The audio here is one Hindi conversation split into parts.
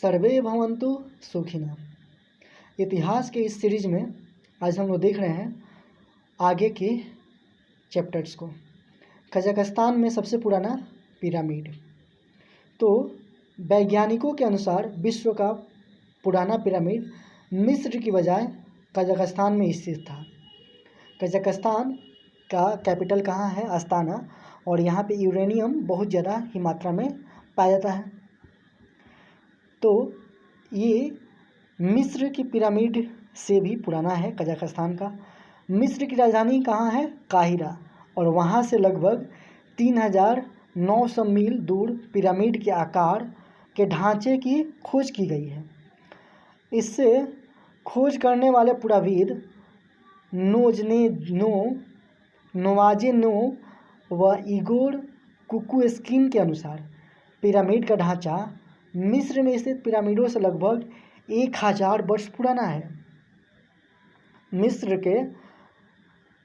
सर्वे भवन्तु सुखिनः। इतिहास के इस सीरीज में आज हम लोग देख रहे हैं आगे के चैप्टर्स को। कजाकिस्तान में सबसे पुराना पिरामिड। तो वैज्ञानिकों के अनुसार विश्व का पुराना पिरामिड मिस्र की बजाय कजाकिस्तान में स्थित था। कजाकिस्तान का कैपिटल कहाँ है? अस्ताना। और यहाँ पे यूरेनियम बहुत ज़्यादा ही मात्रा में पाया जाता है। तो ये मिस्र की पिरामिड से भी पुराना है कजाकिस्तान का। मिस्र की राजधानी कहाँ है? काहिरा। और वहाँ से लगभग 3900 मील दूर पिरामिड के आकार के ढांचे की खोज की गई है। इससे खोज करने वाले पुराविद नोवाजेनो व इगोर कुकुएस्किन के अनुसार पिरामिड का ढांचा मिस्र में स्थित पिरामिडों से लगभग 1000 वर्ष पुराना है। मिस्र के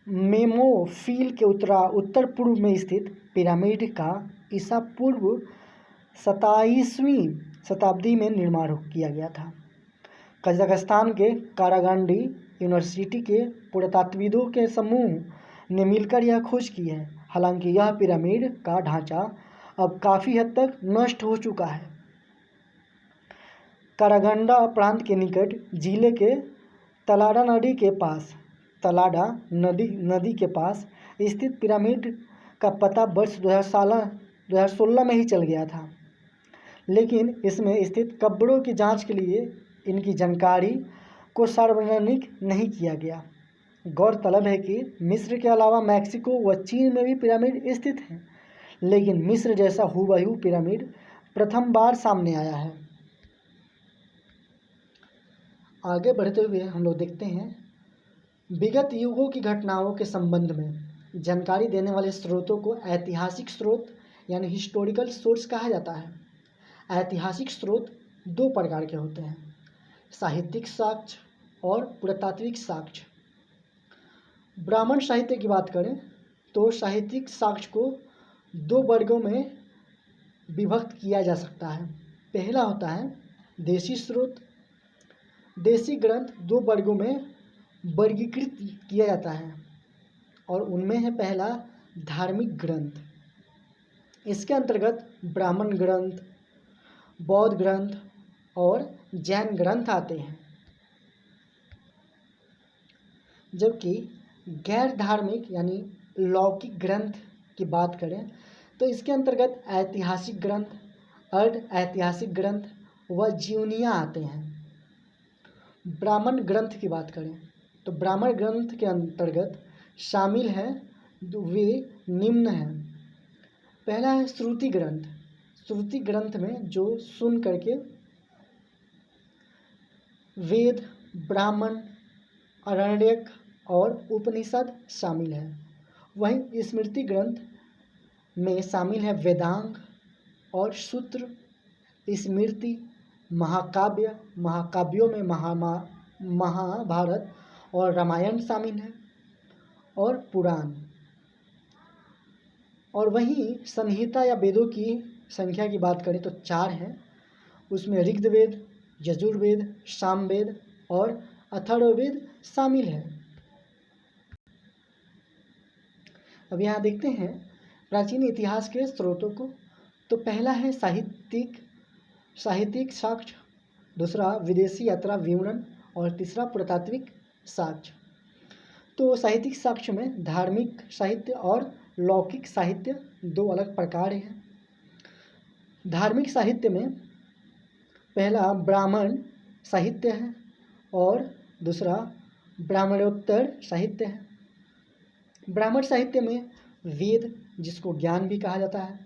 मेमोफिल के उत्तर पूर्व में स्थित पिरामिड का ईसा पूर्व 27वीं शताब्दी में निर्माण किया गया था। कजाकिस्तान के कारागंडी यूनिवर्सिटी के पुरातत्वविदों के समूह ने मिलकर यह खोज की है। हालांकि यह पिरामिड का ढांचा अब काफ़ी हद तक नष्ट हो चुका है। कारागंडा प्रांत के निकट जिले के तलाडा नदी के पास स्थित पिरामिड का पता वर्ष 2016 में ही चल गया था, लेकिन इसमें स्थित कब्रों की जांच के लिए इनकी जानकारी को सार्वजनिक नहीं किया गया। गौरतलब है कि मिस्र के अलावा मैक्सिको व चीन में भी पिरामिड स्थित हैं, लेकिन मिस्र जैसा हूबहू पिरामिड प्रथम बार सामने आया है। आगे बढ़ते हुए हम लोग देखते हैं विगत युगों की घटनाओं के संबंध में जानकारी देने वाले स्रोतों को ऐतिहासिक स्रोत यानी हिस्टोरिकल सोर्स कहा जाता है। ऐतिहासिक स्रोत दो प्रकार के होते हैं, साहित्यिक साक्ष्य और पुरातात्विक साक्ष्य। ब्राह्मण साहित्य की बात करें तो साहित्यिक साक्ष्य को दो वर्गों में विभक्त किया जा सकता है। पहला होता है देशी स्रोत। देशी ग्रंथ दो वर्गों में वर्गीकृत किया जाता है और उनमें है पहला धार्मिक ग्रंथ। इसके अंतर्गत ब्राह्मण ग्रंथ, बौद्ध ग्रंथ और जैन ग्रंथ आते हैं। जबकि गैर धार्मिक यानी लौकिक ग्रंथ की बात करें तो इसके अंतर्गत ऐतिहासिक ग्रंथ, अर्ध ऐतिहासिक ग्रंथ व जीवनियाँ आते हैं। ब्राह्मण ग्रंथ की बात करें तो ब्राह्मण ग्रंथ के अंतर्गत शामिल हैं वे निम्न हैं। पहला है श्रुति ग्रंथ। श्रुति ग्रंथ में जो सुन करके वेद, ब्राह्मण, आरण्यक और उपनिषद शामिल है। वहीं स्मृति ग्रंथ में शामिल है वेदांग और सूत्र, स्मृति, महाकाव्य। महाकाव्यों में महाभारत और रामायण शामिल है और पुराण। और वहीं संहिता या वेदों की संख्या की बात करें तो 4 हैं। उसमें ऋग्वेद, यजुर्वेद, सामवेद और अथर्ववेद शामिल है। अब यहाँ देखते हैं प्राचीन इतिहास के स्रोतों को। तो पहला है साहित्यिक साक्ष्य, दूसरा विदेशी यात्रा विवरण और तीसरा पुरातात्विक साक्ष्य। तो साहित्यिक साक्ष्य में धार्मिक साहित्य और लौकिक साहित्य दो अलग प्रकार हैं। धार्मिक साहित्य में पहला ब्राह्मण साहित्य है और दूसरा ब्राह्मणोत्तर साहित्य है। ब्राह्मण साहित्य में वेद, जिसको ज्ञान भी कहा जाता है,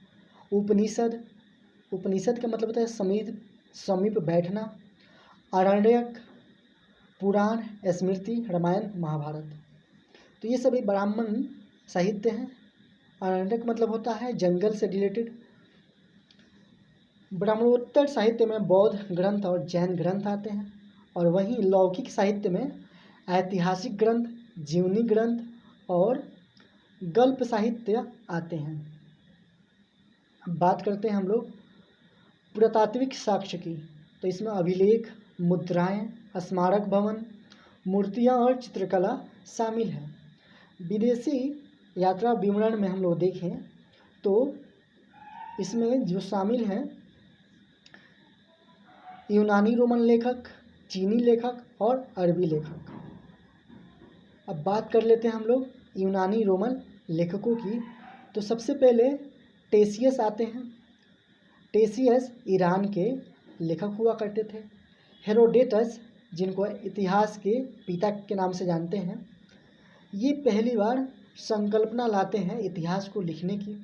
उपनिषद का मतलब होता है समीप बैठना, आरण्यक, पुराण, स्मृति, रामायण, महाभारत। तो ये सभी ब्राह्मण साहित्य हैं। आरण्यक मतलब होता है जंगल से रिलेटेड। ब्राह्मणोत्तर साहित्य में बौद्ध ग्रंथ और जैन ग्रंथ आते हैं। और वहीं लौकिक साहित्य में ऐतिहासिक ग्रंथ, जीवनी ग्रंथ और गल्प साहित्य आते हैं। अब बात करते हैं हम लोग पुरातात्विक साक्ष्य की। तो इसमें अभिलेख, मुद्राएं, स्मारक भवन, मूर्तियां और चित्रकला शामिल है। विदेशी यात्रा विवरण में हम लोग देखें तो इसमें जो शामिल हैं यूनानी रोमन लेखक, चीनी लेखक और अरबी लेखक। अब बात कर लेते हैं हम लोग यूनानी रोमन लेखकों की। तो सबसे पहले टेसियस आते हैं। टेसियस ईरान के लेखक हुआ करते थे। हेरोडेटस, जिनको इतिहास के पिता के नाम से जानते हैं, ये पहली बार संकल्पना लाते हैं इतिहास को लिखने की।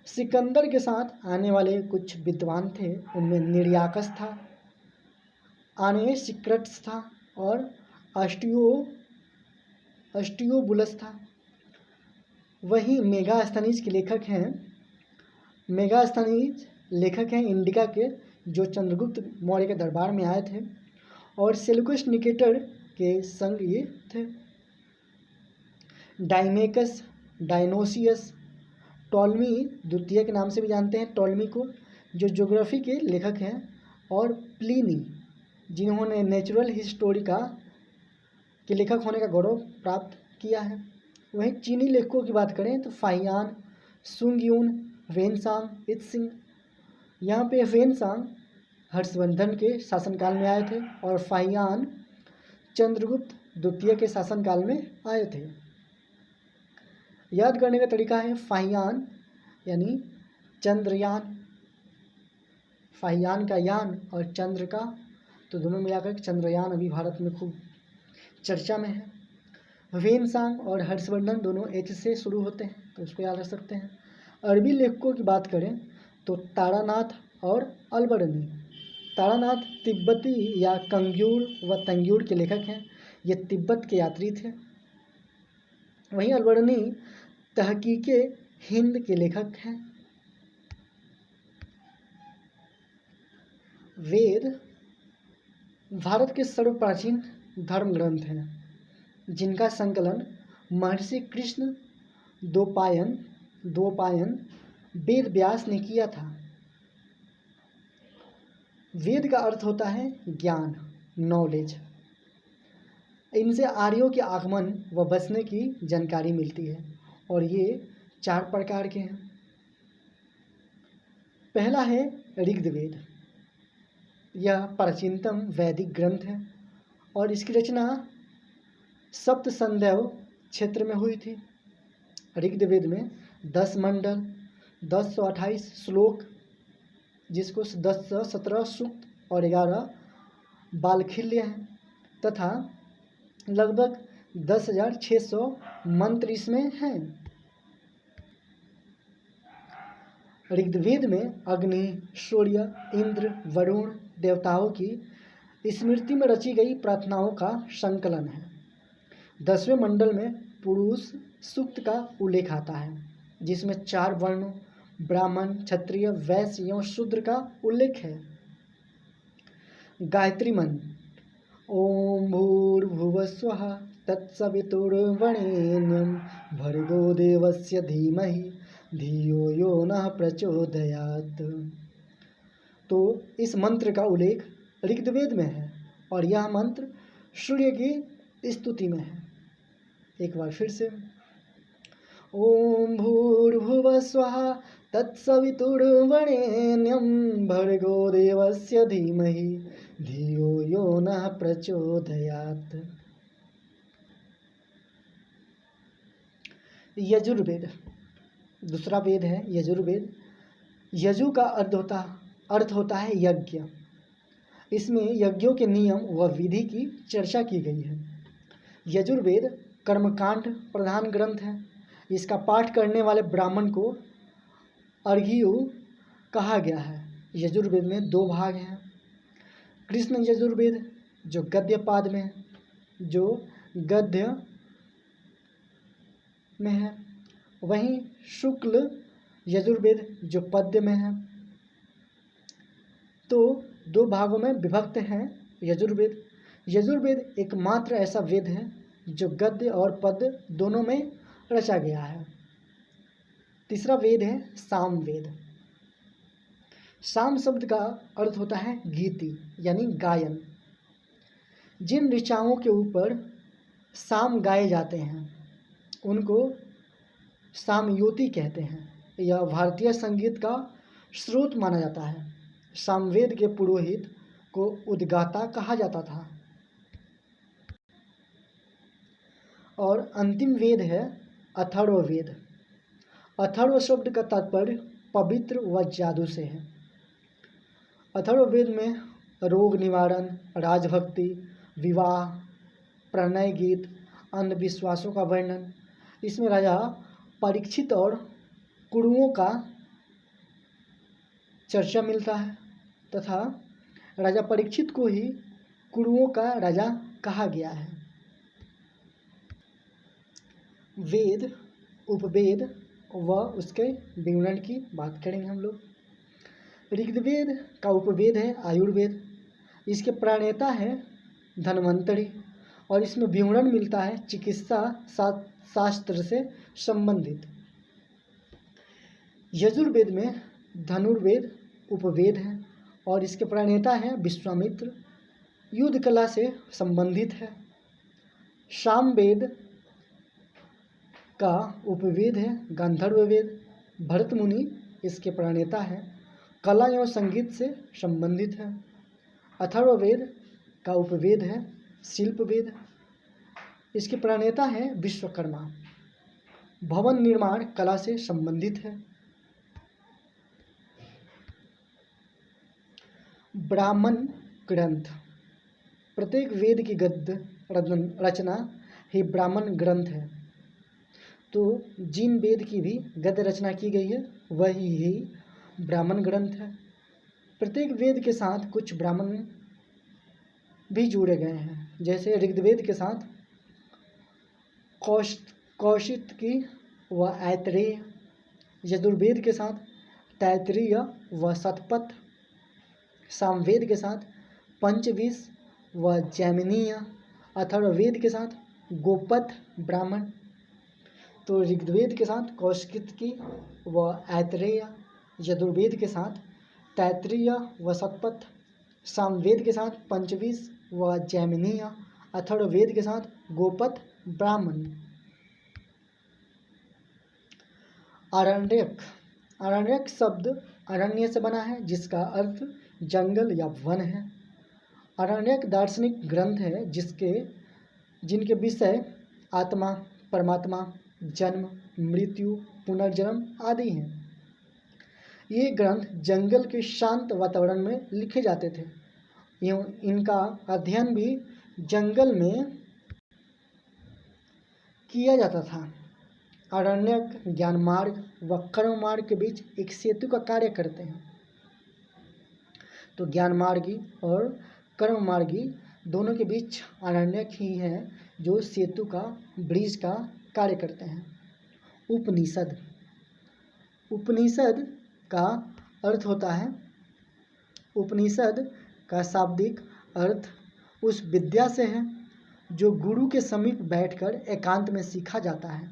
सिकंदर के साथ आने वाले कुछ विद्वान थे, उनमें निर्याकस था, आनेसिक्रटस था और अस्टियोबुलस था। वहीं मेगास्थनीज के लेखक हैं। मेगास्थनीज लेखक हैं इंडिका के, जो चंद्रगुप्त मौर्य के दरबार में आए थे और सेल्यूकस निकेटर के संग ये थे। डाइमेकस, डायनोसियस, टॉलमी द्वितीय के नाम से भी जानते हैं टॉलमी को, जो ज्योग्राफी के लेखक हैं, और प्लिनी, जिन्होंने नेचुरल हिस्टोरी के लेखक होने का गौरव प्राप्त किया है। वहीं चीनी लेखकों की बात करें तो फाहियान, सुंगयून, वेनसांग, इत्सिंग। यहाँ पे वेनसांग हर्षवर्धन के शासनकाल में आए थे और फाहियान चंद्रगुप्त द्वितीय के शासनकाल में आए थे। याद करने का तरीका है फाहियान यानी चंद्रयान, फाहियान का यान और चंद्र का, तो दोनों मिलाकर चंद्रयान अभी भारत में खूब चर्चा में है। वेनसांग और हर्षवर्धन दोनों एच से शुरू होते हैं, तो उसको याद रख सकते हैं। अरबी लेखकों की बात करें तो तारानाथ और अलबरनी। तारानाथ तिब्बती या कंग्यूर व तंग्यूर के लेखक हैं, ये तिब्बत के यात्री थे। वहीं अलबरनी तहकीके हिंद के लेखक हैं। वेद भारत के सर्वप्राचीन धर्म ग्रंथ हैं, जिनका संकलन महर्षि कृष्ण द्वैपायन वेद व्यास ने किया था। वेद का अर्थ होता है ज्ञान, नॉलेज। इनसे आर्यों के आगमन व बसने की जानकारी मिलती है और ये 4 प्रकार के हैं। पहला है ऋग्वेद। यह प्राचीनतम वैदिक ग्रंथ है और इसकी रचना सप्त संदैव क्षेत्र में हुई थी। ऋग्वेद में 10 मंडल, 1028 श्लोक, जिसको 1017 सूक्त और 11 बालखिल्य हैं, तथा लगभग 10,600 मंत्र इसमें हैं। ऋग्वेद में अग्नि, सूर्य, इंद्र, वरुण देवताओं की स्मृति में रची गई प्रार्थनाओं का संकलन है। 10वें मंडल में पुरुष सूक्त का उल्लेख आता है, जिसमें 4 वर्णों ब्राह्मण, क्षत्रिय, वैश्य एवं शूद्र का उल्लेख है। गायत्री मंत्र ओम भूर्भुवस्वः तत्सवितुर्वरेण्यं भर्गो देवस्य धीमहि धियो यो नः प्रचोदयात्। तो इस मंत्र का उल्लेख ऋग्वेद में है और यह मंत्र सूर्य की स्तुति में है। एक बार फिर से ओम भूर्भुवस्वः तत्सवितुर्वरेण्यं भर्गो देवस्य धीमहि धियो यो नः प्रचोदयात्। यजुर्वेद दूसरा वेद है यजुर्वेद। यजु का अर्थ होता है यज्ञ। इसमें यज्ञों के नियम व विधि की चर्चा की गई है। यजुर्वेद कर्मकांड प्रधान ग्रंथ है। इसका पाठ करने वाले ब्राह्मण को अर्घ्यु कहा गया है। यजुर्वेद में 2 भाग हैं। कृष्ण यजुर्वेद जो गद्य पाद में है, जो गद्य में है, वहीं शुक्ल यजुर्वेद जो पद्य में है। तो 2 भागों में विभक्त हैं यजुर्वेद। यजुर्वेद एकमात्र ऐसा वेद है जो गद्य और पद्य दोनों में रचा गया है। तीसरा वेद है सामवेद। साम शब्द का अर्थ होता है गीति यानी गायन। जिन ऋचाओं के ऊपर साम गाए जाते हैं उनको सामयोति कहते हैं। यह भारतीय संगीत का स्रोत माना जाता है। सामवेद के पुरोहित को उद्गाता कहा जाता था। और अंतिम वेद है अथर्ववेद। अथर्व शब्द का तात्पर्य पवित्र व जादू से है। अथर्ववेद में रोग निवारण, राजभक्ति, विवाह, प्रणय गीत, अंधविश्वासों का वर्णन, इसमें राजा परीक्षित और कुरुओं का चर्चा मिलता है तथा राजा परीक्षित को ही कुरुओं का राजा कहा गया है। वेद, उपवेद व उसके विवरण की बात करेंगे हम लोग। ऋग्वेद का उपवेद है आयुर्वेद। इसके प्रणेता है धन्वंतरि और इसमें विवरण मिलता है चिकित्सा शास्त्र से संबंधित। यजुर्वेद में धनुर्वेद उपवेद है और इसके प्रणेता है विश्वामित्र, युद्ध कला से संबंधित है। सामवेद का उपवेद है गांधर्ववेद, भरत मुनि इसके प्रणेता है, कला एवं संगीत से संबंधित है। अथर्ववेद का उपवेद है शिल्पवेद, इसके प्रणेता है विश्वकर्मा, भवन निर्माण कला से संबंधित है। ब्राह्मण ग्रंथ, प्रत्येक वेद की गद्य रचना ही ब्राह्मण ग्रंथ है। तो जिन वेद की भी गद्य रचना की गई है वही ही ब्राह्मण ग्रंथ है। प्रत्येक वेद के साथ कुछ ब्राह्मण भी जुड़े गए हैं, जैसे ऋग्वेद के साथ कौशिकी व ऐतरेय, यजुर्वेद के साथ तैत्तिरीय व शतपथ, सामवेद के साथ पंचविंश व जैमिनीय, अथर्ववेद के साथ गोपथ ब्राह्मण। तो ऋग्वेद के साथ कौशिकी व ऐतरेय, यजुर्वेद के साथ तैत्तिरीय व शतपथ, सामवेद के साथ पंचविंश व जैमिनीय, अथर्ववेद के साथ गोपथ ब्राह्मण। अरण्यक, अरण्यक शब्द अरण्य से बना है जिसका अर्थ जंगल या वन है। अरण्यक दार्शनिक ग्रंथ है जिनके विषय आत्मा, परमात्मा, जन्म, मृत्यु, पुनर्जन्म आदि हैं। ये ग्रंथ जंगल के शांत वातावरण में लिखे जाते थे एवं इनका अध्ययन भी जंगल में किया जाता था। अरण्यक ज्ञान मार्ग व कर्म मार्ग के बीच एक सेतु का कार्य करते हैं। तो ज्ञान मार्गी और कर्म मार्गी दोनों के बीच अरण्यक ही हैं जो सेतु का, ब्रिज का कार्य करते हैं। उपनिषद, उपनिषद का अर्थ होता है, उपनिषद का शाब्दिक अर्थ उस विद्या से है जो गुरु के समीप बैठकर एकांत में सीखा जाता है।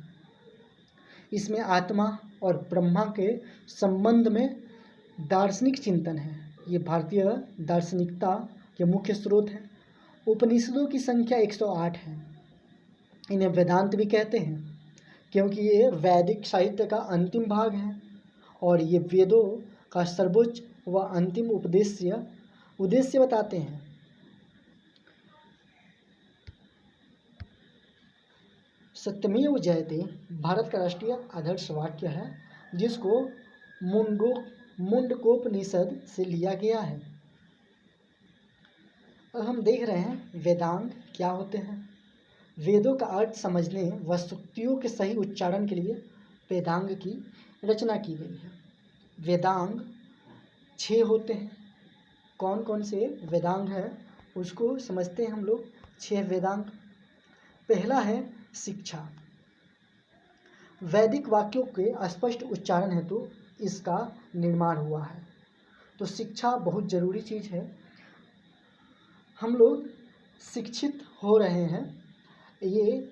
इसमें आत्मा और ब्रह्मा के संबंध में दार्शनिक चिंतन है। ये भारतीय दार्शनिकता के मुख्य स्रोत हैं। उपनिषदों की संख्या 108 है। इन्हें वेदांत भी कहते हैं क्योंकि ये वैदिक साहित्य का अंतिम भाग है और ये वेदों का सर्वोच्च व अंतिम उद्देश्य बताते हैं। सत्यमेव जयते भारत का राष्ट्रीय आदर्श वाक्य है जिसको मुंडकोपनिषद से लिया गया है। अब हम देख रहे हैं वेदांग क्या होते हैं। वेदों का अर्थ समझने व सूक्तियों के सही उच्चारण के लिए वेदांग की रचना की गई है। वेदांग 6 होते हैं। कौन कौन से वेदांग हैं उसको समझते हैं हम लोग। 6 वेदांग। पहला है शिक्षा। वैदिक वाक्यों के स्पष्ट उच्चारण हेतु इसका निर्माण हुआ है। तो शिक्षा बहुत ज़रूरी चीज़ है। हम लोग शिक्षित हो रहे हैं, ये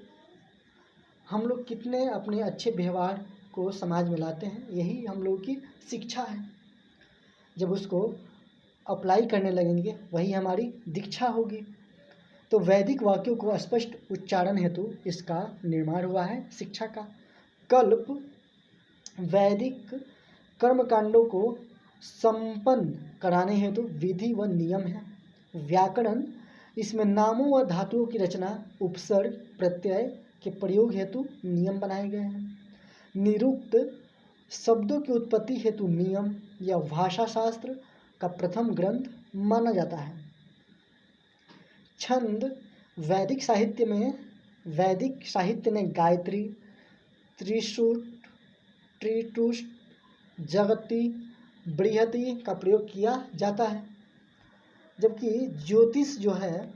हम लोग कितने अपने अच्छे व्यवहार को समाज में लाते हैं, यही हम लोग की शिक्षा है। जब उसको अप्लाई करने लगेंगे वही हमारी दीक्षा होगी। तो वैदिक वाक्यों को स्पष्ट उच्चारण हेतु इसका निर्माण हुआ है शिक्षा का। कल्प वैदिक कर्मकांडों को संपन्न कराने हेतु विधि व नियम है। व्याकरण इसमें नामों व धातुओं की रचना, उपसर्ग, प्रत्यय के प्रयोग हेतु नियम बनाए गए हैं। निरुक्त शब्दों की उत्पत्ति हेतु नियम या भाषा शास्त्र का प्रथम ग्रंथ माना जाता है। छंद वैदिक साहित्य ने गायत्री, त्रिशूट, त्रिटुष्ट, जगती, बृहति का प्रयोग किया जाता है। जबकि ज्योतिष जो है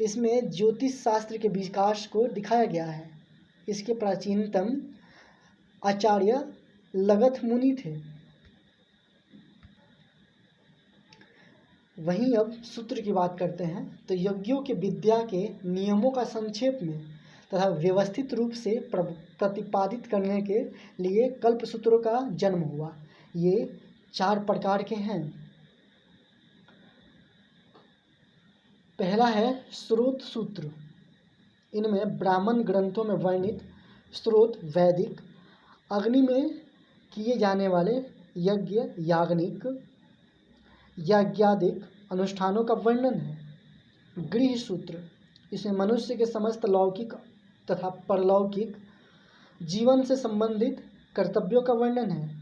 इसमें ज्योतिष शास्त्र के विकास को दिखाया गया है। इसके प्राचीनतम आचार्य लगध मुनि थे। वहीं अब सूत्र की बात करते हैं तो यज्ञों के विद्या के नियमों का संक्षेप में तथा व्यवस्थित रूप से प्रतिपादित करने के लिए कल्प सूत्रों का जन्म हुआ। ये 4 प्रकार के हैं। पहला है स्रोत सूत्र। इनमें ब्राह्मण ग्रंथों में वर्णित स्रोत वैदिक अग्नि में किए जाने वाले यज्ञ, याग्निक, याज्ञादिक अनुष्ठानों का वर्णन है। गृह सूत्र इसमें मनुष्य के समस्त लौकिक तथा परलौकिक जीवन से संबंधित कर्तव्यों का वर्णन है।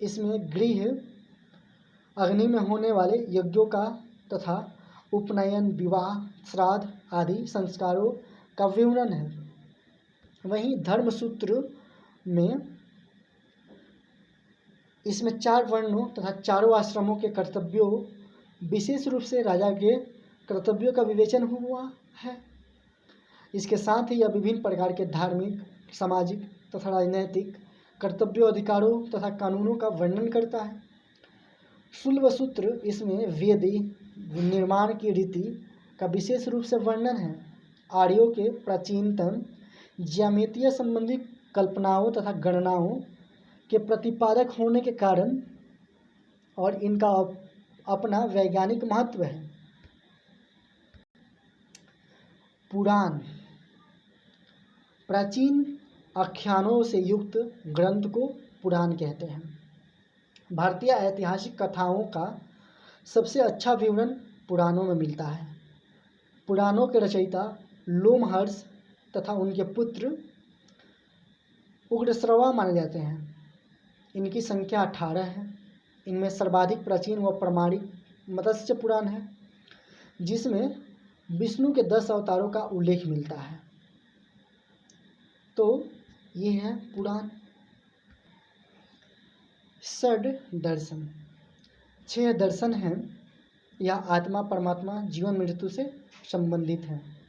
इसमें गृह अग्नि में होने वाले यज्ञों का तथा उपनयन, विवाह, श्राद्ध आदि संस्कारों का विवरण है। वहीं धर्म सूत्र में इसमें 4 वर्णों तथा चारों आश्रमों के कर्तव्यों, विशेष रूप से राजा के कर्तव्यों का विवेचन हुआ है। इसके साथ ही यह विभिन्न प्रकार के धार्मिक, सामाजिक तथा राजनैतिक कर्तव्यों, अधिकारों तथा कानूनों का वर्णन करता है। शुल्ब सूत्र इसमें वेदी निर्माण की रीति का विशेष रूप से वर्णन है। आर्यों के प्राचीनतम ज्यामितीय संबंधी कल्पनाओं तथा गणनाओं के प्रतिपादक होने के कारण और इनका अपना वैज्ञानिक महत्व है। पुराण प्राचीन आख्यानों से युक्त ग्रंथ को पुराण कहते हैं। भारतीय ऐतिहासिक कथाओं का सबसे अच्छा विवरण पुराणों में मिलता है। पुराणों के रचयिता लोमहर्ष तथा उनके पुत्र उग्रश्रवा माने जाते हैं। इनकी संख्या 18 है। इनमें सर्वाधिक प्राचीन व प्रमाणिक मत्स्य पुराण है, जिसमें विष्णु के 10 अवतारों का उल्लेख मिलता है। तो ये है पुराण। षड दर्शन 6 दर्शन हैं। यह आत्मा, परमात्मा, जीवन, मृत्यु से संबंधित हैं।